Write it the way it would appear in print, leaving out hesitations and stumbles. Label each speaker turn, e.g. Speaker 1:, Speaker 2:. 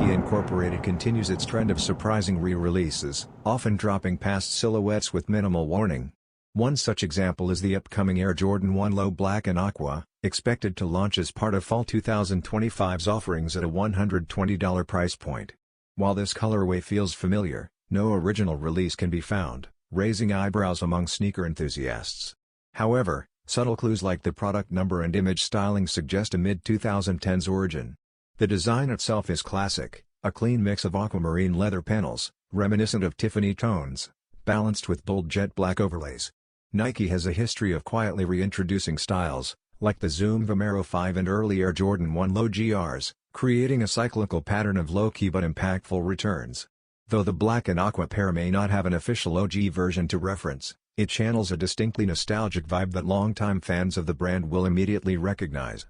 Speaker 1: Nike Incorporated continues its trend of surprising re-releases, often dropping past silhouettes with minimal warning. One such example is the upcoming Air Jordan 1 Low Black and Aqua, expected to launch as part of Fall 2025's offerings at a $120 price point. While this colorway feels familiar, no original release can be found, raising eyebrows among sneaker enthusiasts. However, subtle clues like the product number and image styling suggest a mid-2010s origin. The design itself is classic, a clean mix of aquamarine leather panels, reminiscent of Tiffany tones, balanced with bold jet black overlays. Nike has a history of quietly reintroducing styles, like the Zoom Vomero 5 and early Air Jordan 1 Low GRs, creating a cyclical pattern of low-key but impactful returns. Though the black and aqua pair may not have an official OG version to reference, it channels a distinctly nostalgic vibe that longtime fans of the brand will immediately recognize.